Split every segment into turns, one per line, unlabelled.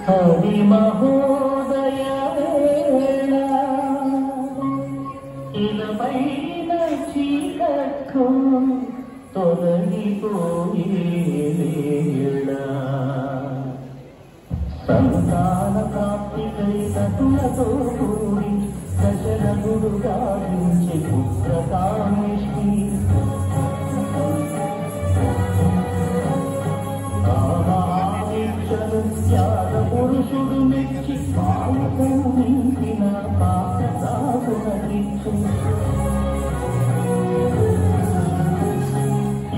హరి మహోదయ వేళ ఇలపైన చీకట్లు తొలగిపోయే వేళ సంతాన ప్రాప్తికై సతులతో కూడి దశరథుడు గావించి పుత్రకామేష్టి త్యాగ పురుషుడు మెచ్చి పాలతో నింపిన పాత్రసాగునకిచ్చు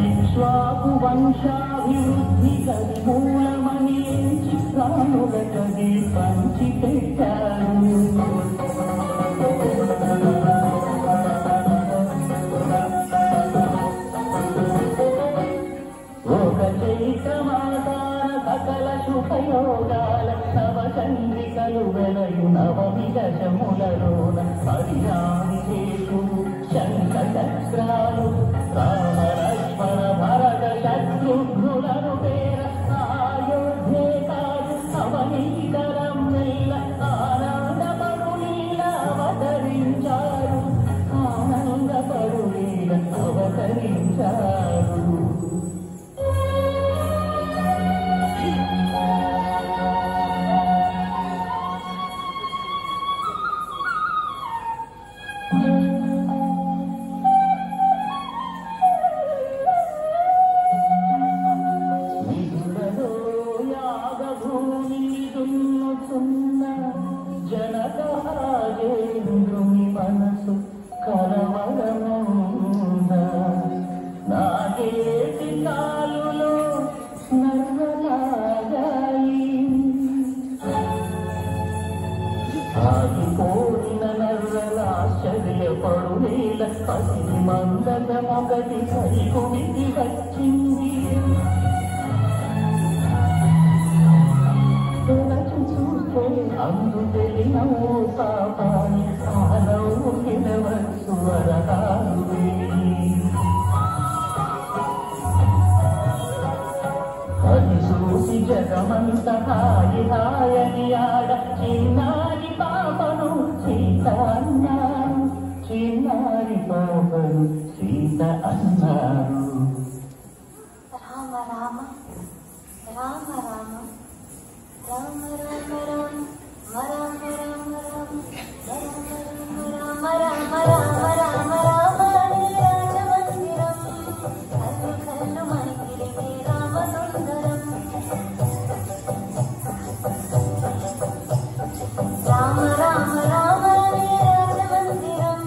ఇక్ష్వాకు వంశాభివృద్ధి కది మూలమని ఎంచి ప్రాణులకది పంచి పెట్టారు ఒక చైత్రమాసాన సకల శుభయోగాల నవచంద్రికలు వెలయు నవమి దశములలోన హరిరామి శేషుడు శంఖ చక్రాలు రామ లక్ష్మణ భరత శత్రుఘ్నులను పేర అయోధ్యే కాదు అవనీకరం మెల్ల ఆనందపడు లీల అవతరించారు ఆనందపడు లీల అవతరించారు విధులలో యాగభూమి దున్నుతున్న జనకాజేంద్రుని మనసు కలవరముంద నాగేటి కాలులో నర్వలాగాయి ఆగిపోయిన నర్వలాశ్చర్యపడు నీల పసి మందగమొకటి సరికుడికి వచ్చింది చూస్తే అందు తెలిన పాపాని ఆనవు కిలవచ్చు వరహాలు అది చూసి జగమంత హాయి హాయని ఆడ చిన్నారి పాపను సీత అన్నారు చిన్నారి పాపను సీత అన్నారు
రామ రామ రామ రామ రామ రామ రామ రామ రామ రామ రామ రామ రామ రామ రామ రాజమందిరం కల్లు కల్లు మణికిరిగే రామ సుందరం రామ రామ రామ రాజమందిరం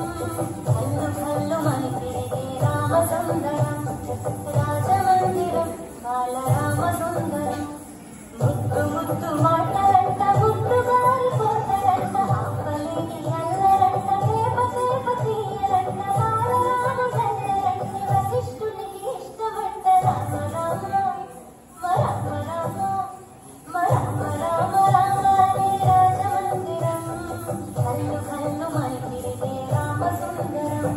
కల్లు కల్లు మణికిరిగే రామ సుందరం రాజమందిరం బాలరామ సుందరం ముద్దు ముద్దు మాటలంట ముద్దు గారిపోతారంట ఆపలేని అల్లరంట రేప రేప తీయరంట బాలరామ జల్లరంటి వశిష్ఠునికి ఇష్టమంట రామ రామ రామ రామ రామ రామ రామ అనే రాజమందిరం కల్లు కల్లు మణికిరిగే రామ సుందరం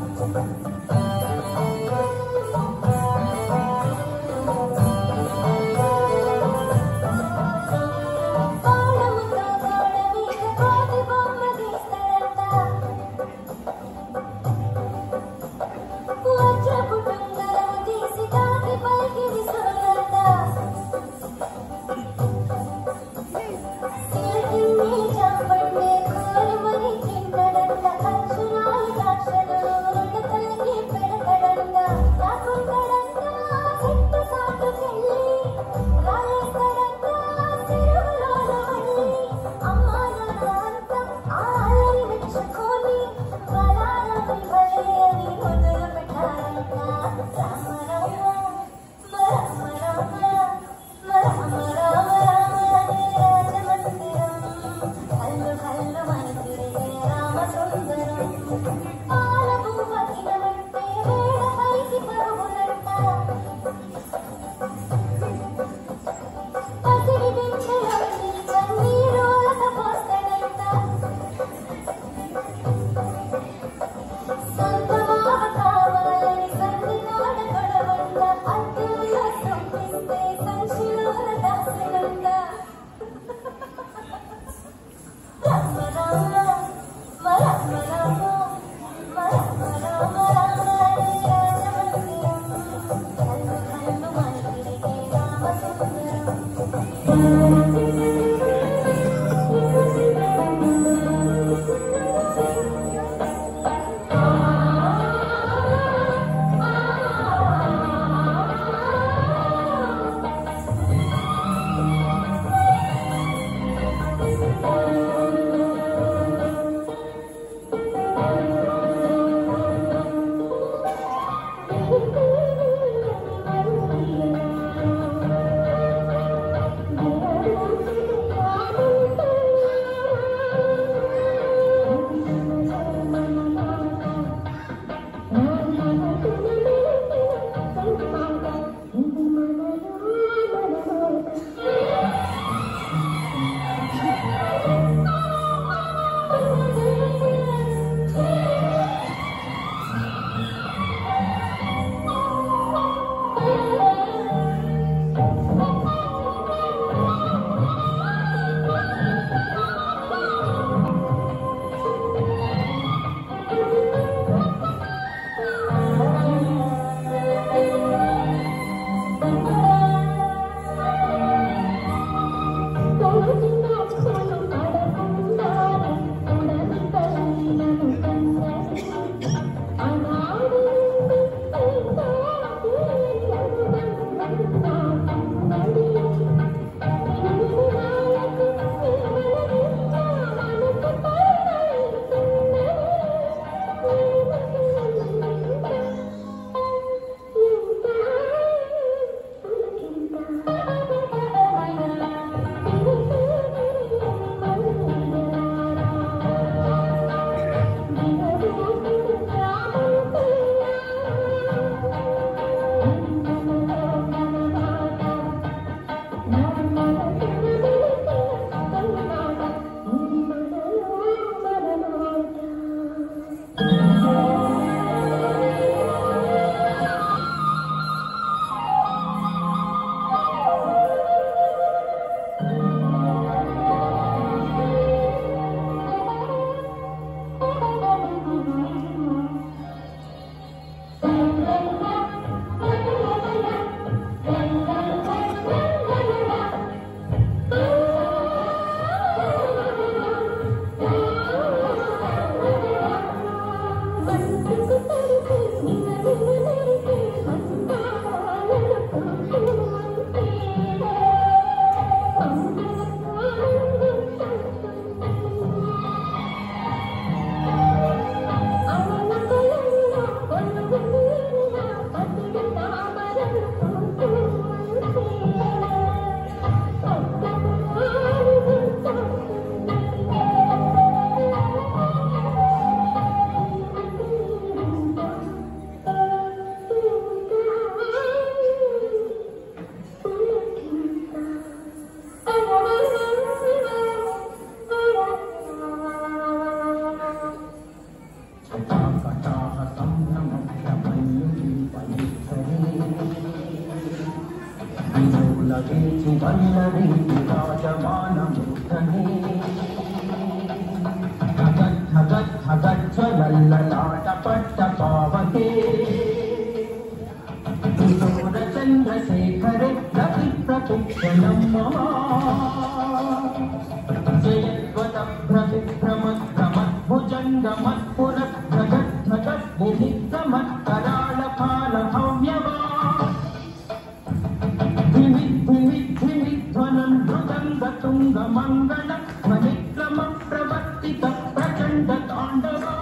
పల్లవించి పల్లవించి రాజమానమూర్ధనే గచ్చలల్లలాట పట్ట పావకే చంద్రశేఖరే రవి ప్రతిక్షణం మమ జయత్వత భ్రమిభ్రమద్భుజంగమత్పురద్ధగద్ధగద్వినిగ్రమత్కరాళ కాల భవ్యవా ధ్వనం మృదంగ తుంగ మంగళ ధ్వనిక్రమ ప్రవర్తిత ప్రచండ తాండవా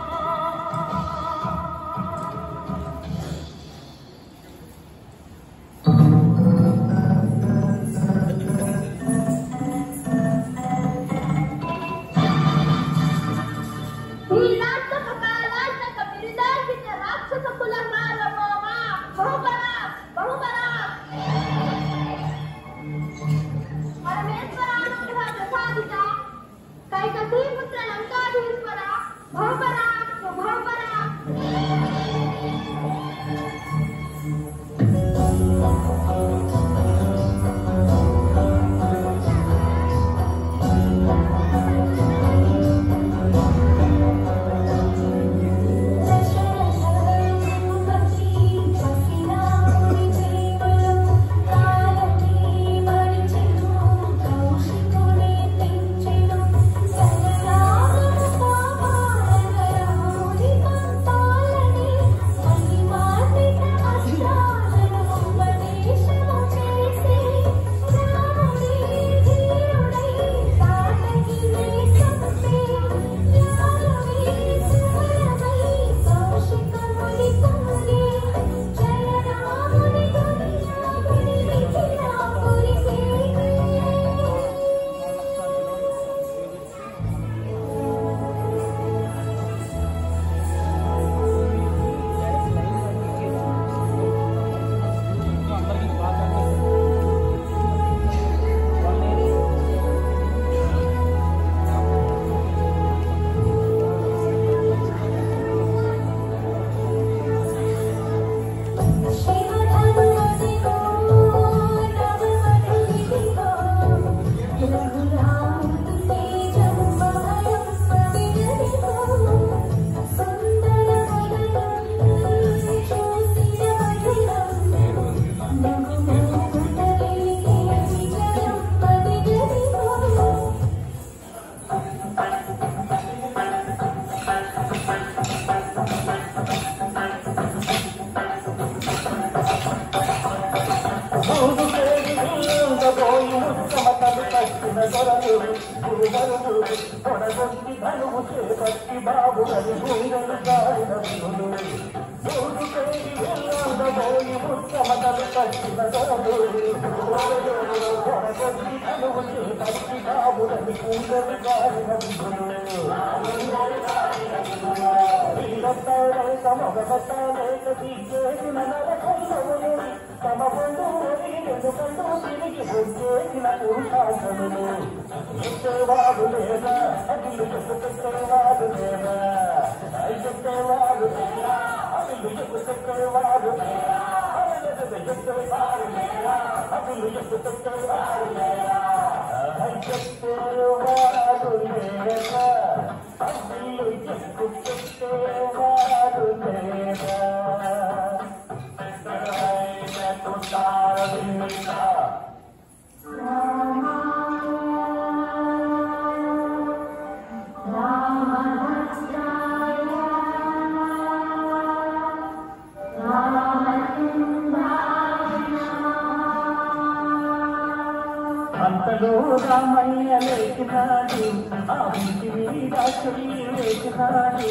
రామయ్య లేచినాడు ఆ ఇంటి మీద చెల్లి లేచినాడు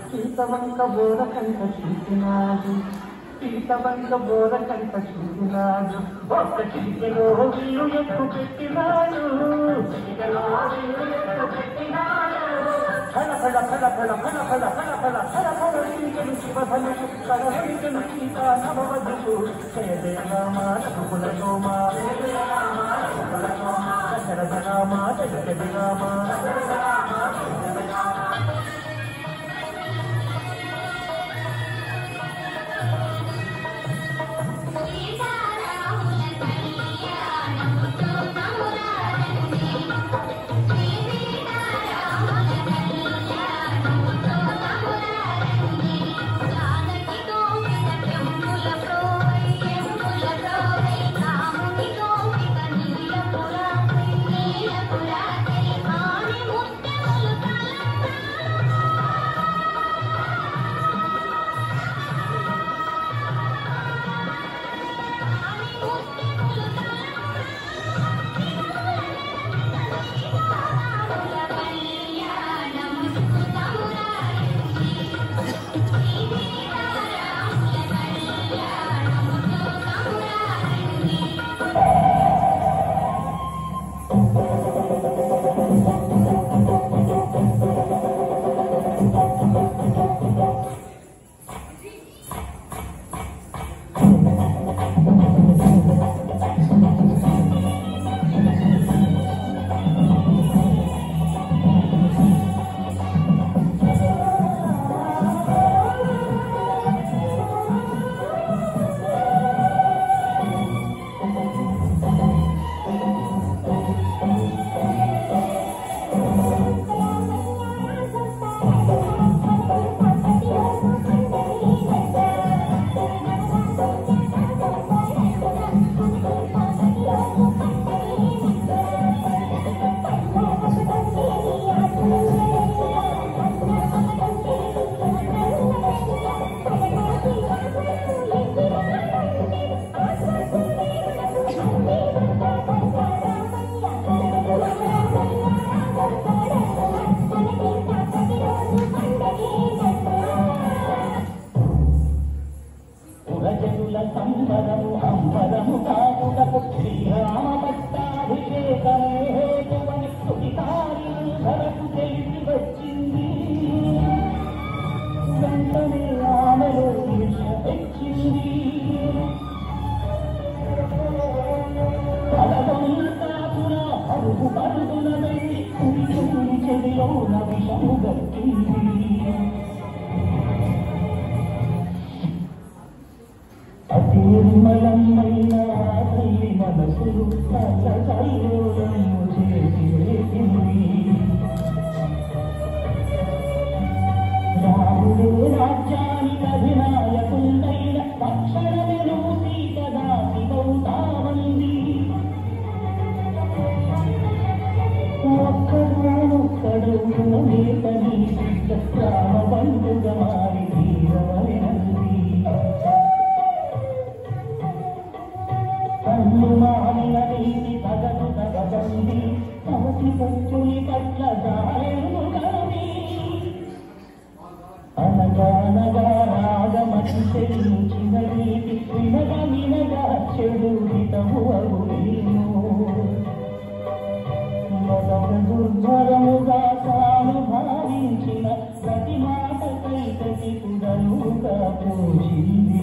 సీతవంక బోర కంట చూసినాడు సీతవంక బోర కంట చూసినాడు ఒక్క చిటికెలో ఇల్లు ఎక్కు పెట్టినాడు ఫల ఫల ఫల ఫల ఫల ఫల ఫల ఫల ఫల ఫల శివఫల కరహరికను సీతా నవవధువు జయ జయ రామ రఘుకుల సోమ దశరథ రామ జయ జయ రామ మదిలో విషము గట్టింది అతి నిర్మలమైన తల్లి మనసు కల్లోలము చేసి రాముడు రాజ్యానికి అధినాయకుండైన తక్షణమెను సీతదాసివౌతామంది ఒక్కడు నేతని రామ బంధుగా మారి తీరవలెనంది కన్ను మానిన నీతి తగదు తగదండి తమసి పచ్చుని పట్ల జాలేను కవి అనగానగా రాగమతిశయించిన నీతి వినగా వినగా చెడు హితము అగులేను మొదట దుర్భరముగా తాను భావించిన ప్రతి మాట కైతటి కుడలుగా పోషింది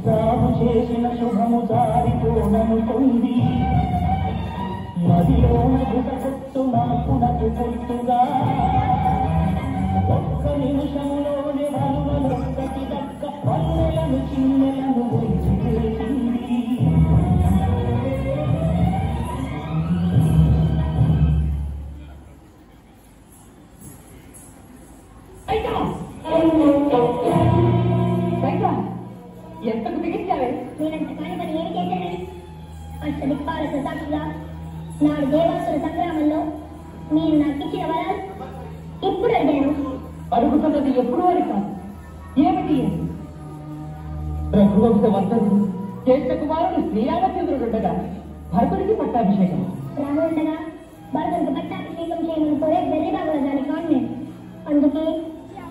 తాను చేసిన శుభము దారిపోననుకుంది నదిలోన గుటకొట్టు నాకునకు పొట్టుగా ఒక్క నిమిషంలోనే వలువలొక్కటి దక్క పల్లెలను చిన్నెలను ఉంచివేసింది
ఎంతకు బిగించావే
నేనంత కాని పని ఏమి చేశానని అష్టదిక్పాలకు సాక్షిగా 4 దేవాసుల సంగ్రామంలో మీరు నాకు ఇచ్చిన వరాలు ఇప్పుడు అడిగాను.
అడుగుతున్నది ఎప్పుడు అని కాదు, ఏమిటి? రఘువంశ వర్ధనుడు జ్యేష్ఠ కుమారుడు శ్రీరామచంద్రుడుండగా భరతుడికి పట్టాభిషేకం.
రాముడుండగా భరతుడికి పట్టాభిషేకం చేయమని కోరే వెర్రిబాబుల దాని కాను. అందుకే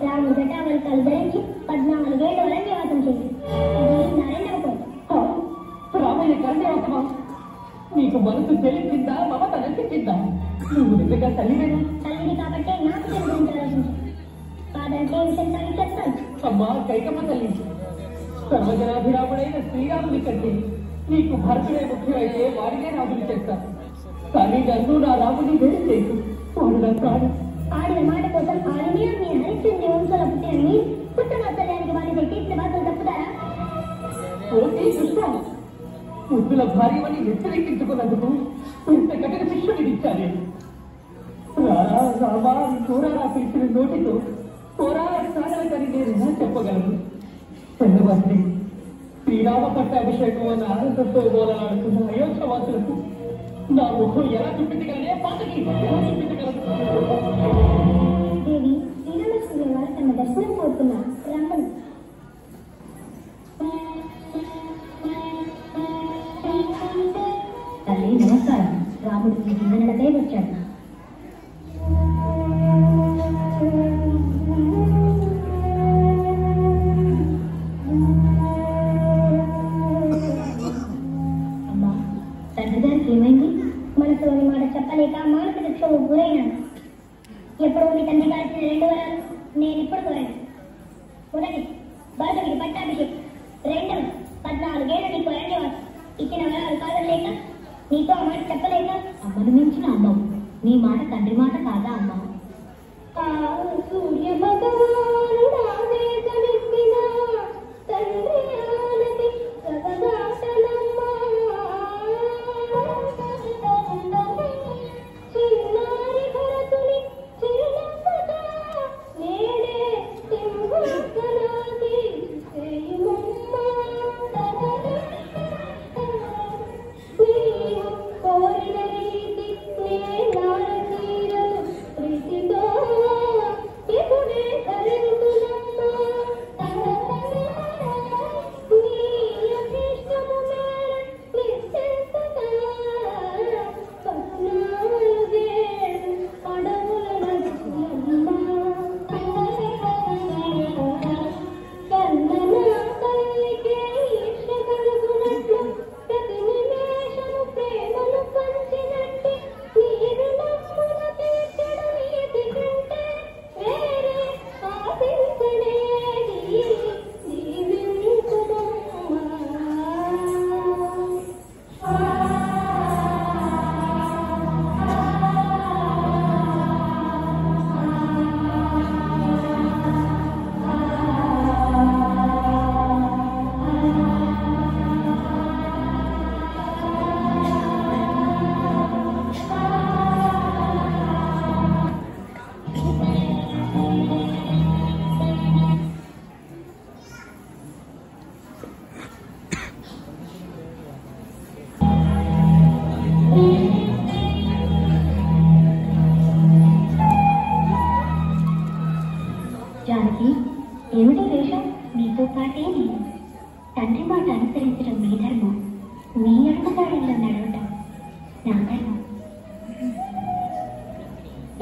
రాముడు ఘటావరకాలు ధరించి 14 ఏళ్ళు అరణ్యవాసం చేసి ఇది నా 2వ కోరిక.
రామయ్య కరణ్యవాసమా? నీకు మనసు తెలిసిందా, మమత నచ్చిందా? నువ్వు నిజంగా తల్లివేనా?
తల్లిని కాబట్టే నాకు గురించి ఆలోచించు. కాదంటే విషయం తల్లి చెప్తాను.
అమ్మా కైకమ్మ తల్లి, సర్వజనాభిరాముడైన శ్రీరాముని కంటే నీకు భరతుడే ముఖ్యమైతే వారినే రాముని చేస్తాను. కానీ నన్ను నా రాముని వేరు చేయకు. వాడు నా ప్రాణం.
ఆడిన మాట కోసం ఆడిని మీ హరిశ్చంద్ర వంశంలో పుట్టిన మీరు పుట్టమాత్సర్యానికి వారిని తీసిన బాధలు తప్పుతారా?
పోటీ కృష్ణ, ముద్దుల భార్యమని వ్యతిరేకించుకున్నందుకు ఇంత కఠిన శిక్షణ ఇచ్చారు. రామా కూరరా పిలిచిన నోటితో కూరాల సాగలకని నేను ఎలా చెప్పగలను? తెల్లవారి శ్రీరామ పట్టాభిషేకం అన్న ఆనందంతో గోలలాడుతున్న అయోధ్యవాసులకు నా ముఖం ఎలా చూపించగలనే? పాతకి ఎలా చూపించగలను?
దేవి శ్రీరామచంద్ర వారు తమ దర్శనం కోరుతున్నారు. రమ్మను. తల్లి నమస్కారం. రాముడు మీ దివ్యనడకై వచ్చాడు. అమ్మా, తండ్రి గారికి ఏమైంది? మనసులోని మాట చెప్పలేక మానసిక క్షోభకు గురైనాను. ఎప్పుడు మీ తండ్రి గారికి 2 వరాలు నేను ఇప్పుడు కోరాను. మొదటి భరతుడికి పట్టాభిషేకం, 2వ 14 ఏళ్ళు నీకు అరణ్యవాసం. ఇచ్చిన వరాలు కాదలేక నీతో ఆ మాట చెప్పలేక అమ్మను మించిన అమ్మవు. నీ మాట తండ్రి మాట కాదా అమ్మ? సూర్య భగవానుడా వేదమిప్పిన తండ్రి ఆనతి జగదాటనమ్మా. చిన్నారి భరతుని చిరునవ్వుగా నేడే సింహాసనాది చేయుమమ్మా. నీవు కోరిన రీతి నే నారతీరను ప్రీతితో ఇప్పుడే ధరించునమ్మా. నీ అభిష్టము మేర నిశ్చింతగా కరుణాలుగే అడవుల నడుచునమ్మా. కన్ననా తల్లికే ఈర్ష కలుగునట్లు ప్రతి నిమేషము ప్రేమను పంచినట్టి నీరు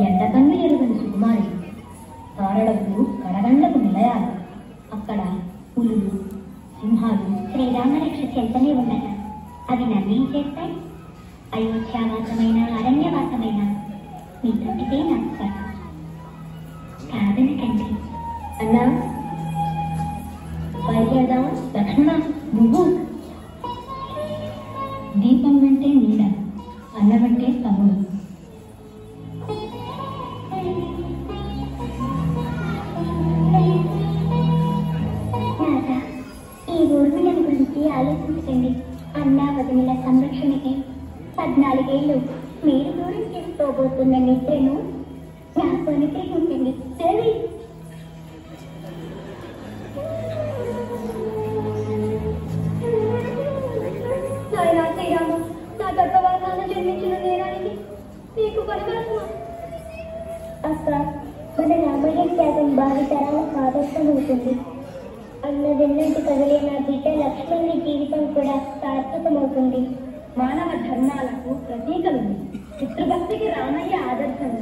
ఎండకన్ను ఎరుగని సుకుమారి, తారడకు కడగండ్లకు నిలయాలు. అక్కడ పులులు, సింహాలు శ్రీరామరక్ష చెంతనే ఉండట. అవి నన్నేం చేస్తాయి? అయోధ్యావాసమైన అరణ్యవాసమైన మీ తొట్టితే నాకు స్వర్గం. కాదనకండి అన్నా. బయలుదేరదామా? లక్ష్మణ, నువ్వు దీపం వెంటే నీడ, అన్నవంటే తమ్ముడు. ఈ ఊర్మిళ గురించి ఆలోచించండి. అన్నా వదిలిన సంరక్షణకి 14 ఏళ్ళు మీరు దూరం చేసుకోబోతున్న నిద్రను నాకు అనుగ్రహించండి. సరే, శ్రీరామ, నా గర్భవాసాన జన్మించిన నేరానికి నీకు పరిహారమా? అక్క, మన రామయ్య త్యాగం భావితరాలకు ఆదర్శమవుతుంది. అన్న వెన్నంటి కదిలిన బిడ్డ లక్ష్మణుని జీవితం కూడా సార్థకమవుతుంది. మానవ ధర్మాలకు ప్రతీకలు. పితృభక్తికి రామయ్య ఆదర్శం,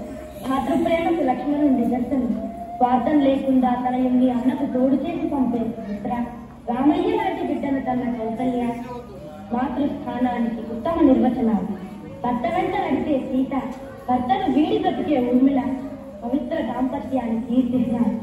భాతృప్రేమకు లక్ష్మణుడు నిదర్శనం. స్వార్థం లేకుండా తన నుండి అన్నకు తోడు చేసి పంపే పుత్ర రామయ్య లాంటి బిడ్డను తన కౌసల్య. మాతృస్థానానికి ఉత్తమ నిర్వచనాలు. భర్త వెంట నడిచే సీత, భర్తను వీడి బ్రతికే ఊర్మిళ పవిత్ర దాంపత్యానికి చిహ్నాలు.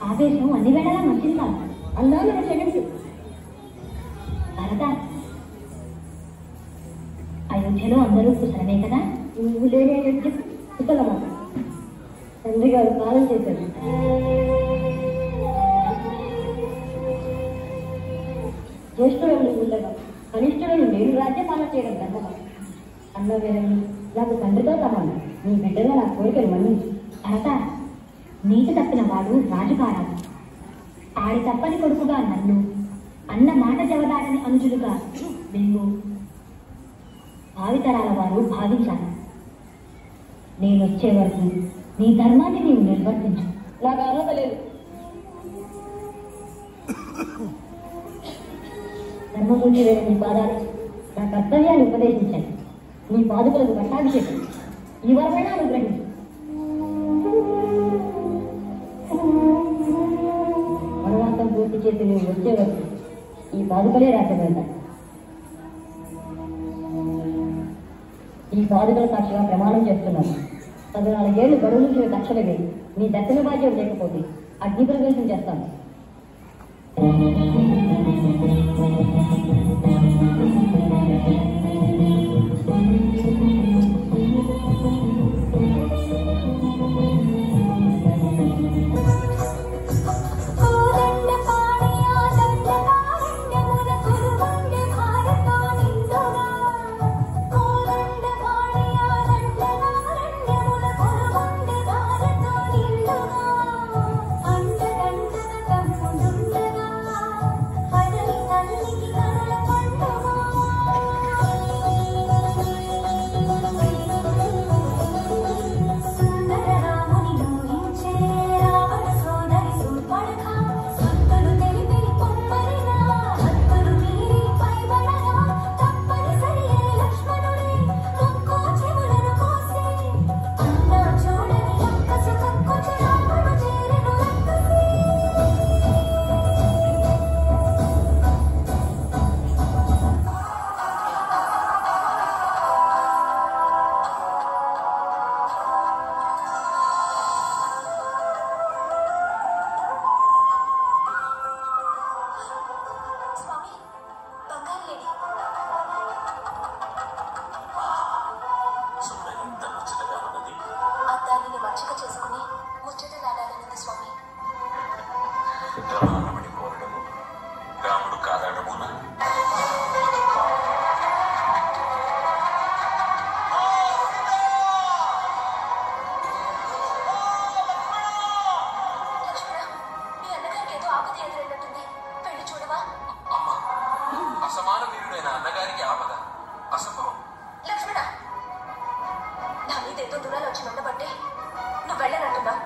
ఆవేశం అన్ని వేళలా మంచిది కాదు. అన్నా, నన్ను క్షమించు. భరత, అయోధ్యలో అందరూ కుశలమే కదా? నువ్వు లేని అయోధ్య కుశలమా? తండ్రి గారు కాలం చేశారు. జ్యేష్ఠులను ఉండగా కనిష్ఠులను నేను రాజ్యపాలన చేయడం ధర్మమా? అన్న వేరని నాకు తండ్రితో సమానం. నీ బిడ్డగా నా కోరికలు మన్నించు. భరత, నీతి తప్పిన వాడు రాజు కారాదు. ఆడి తప్పని కొడుకుగా నన్ను, అన్న మాట జవదాడని అనుజులుగా నిన్ను భావితరాల వారు భావించాలి. నేను వచ్చే వరకు నీ ధర్మాన్ని నీవు నిర్వర్తించు. నాకు అర్హత లేదు. ధర్మమూర్తి వేరే నీ పాదాలు నా కర్తవ్యాన్ని ఉపదేశించాను. నీ పాదుకులకు పట్టాభిషేకం ఈ వరమైనా అనుగ్రహించు. వనవాసం పూర్తి చేసి నువ్వు వచ్చే వరకు ఈ పాదుకలే రాజ్యం. ఈ పాదుకల సాక్షిగా ప్రమాణం చేస్తున్నాను. 14 ఏళ్ళు గడువు నుంచి దక్షిణ వేయి. నీ దర్శన భాగ్యం లేకపోతే అగ్ని ప్రవేశం చేస్తాను.
అంత దాన్ని ఆపద అసంభవం.
లక్ష్మణ, నా మీద ఎంతో దూరాలు వచ్చి ఉండబట్టే నువ్వు వెళ్ళనంటున్నా.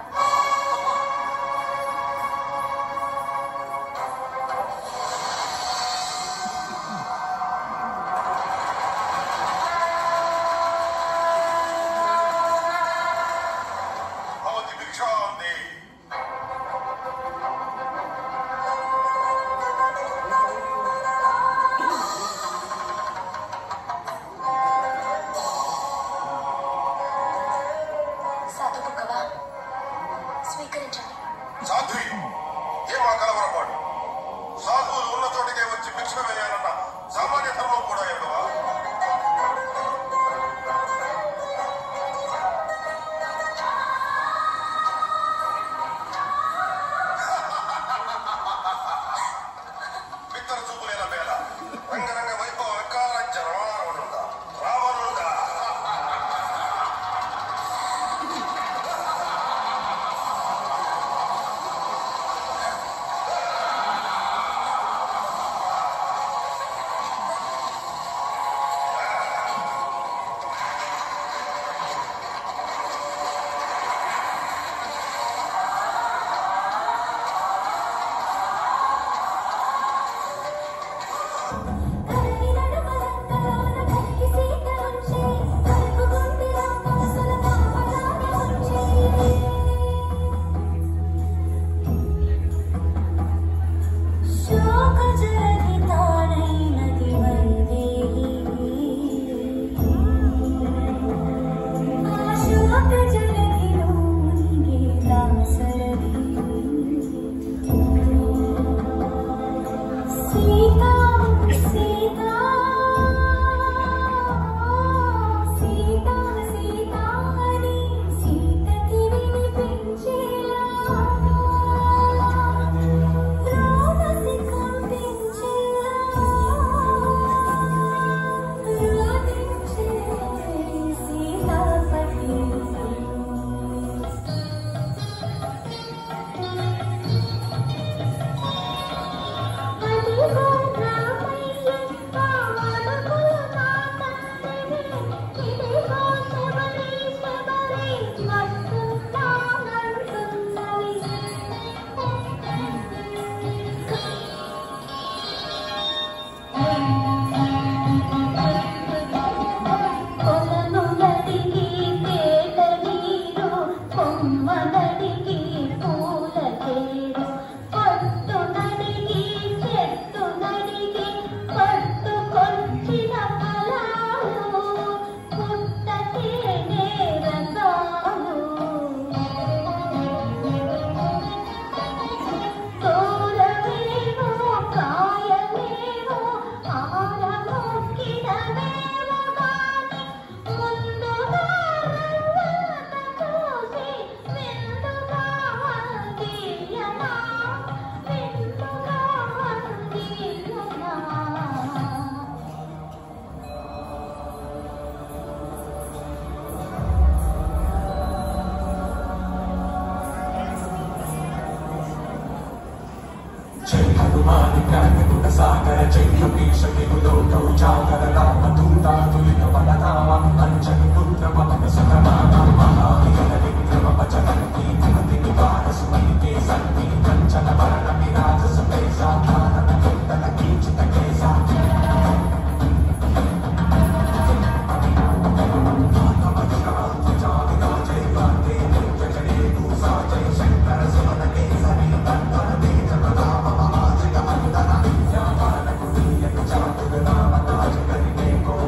Go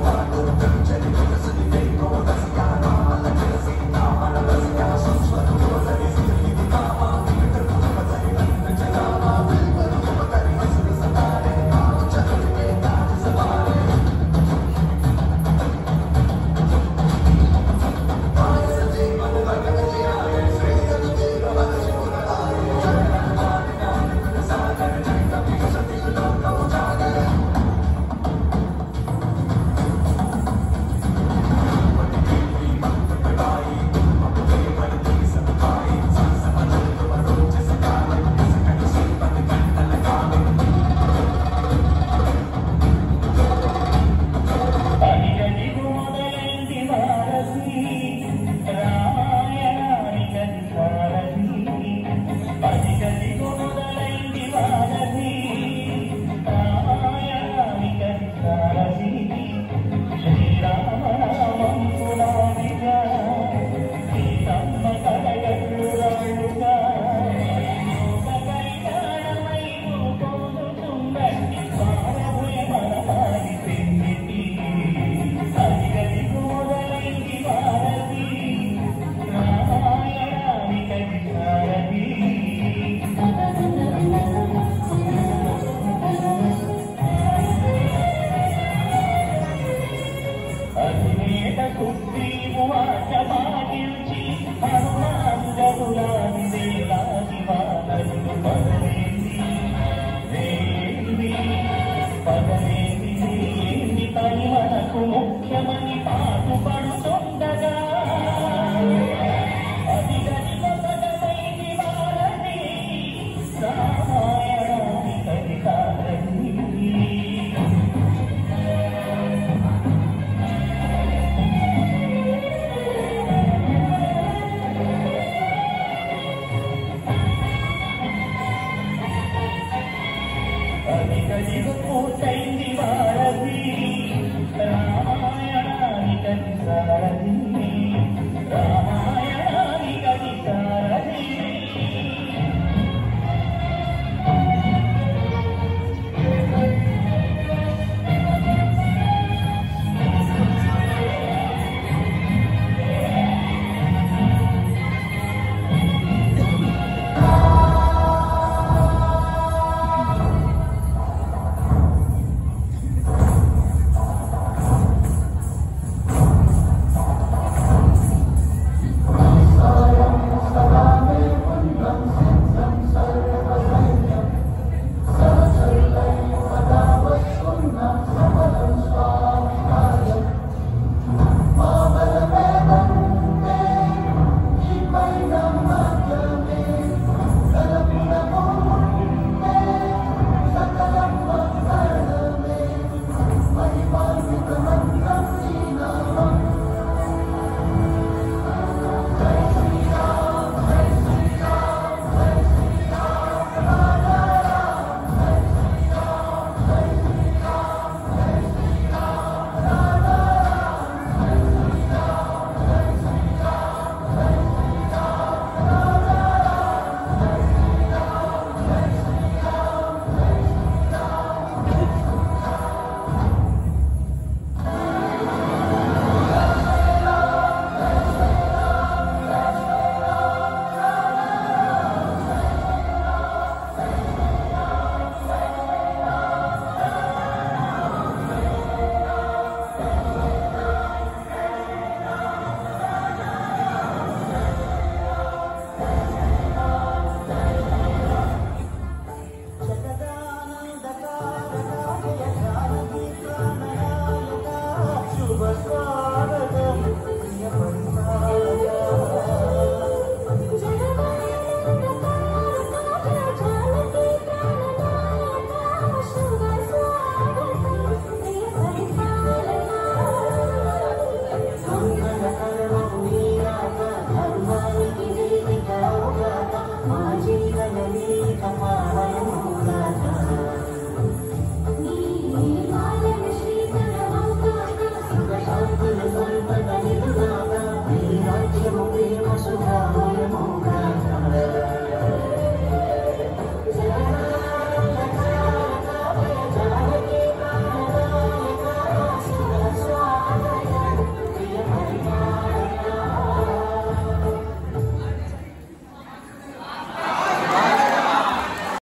పుట్టి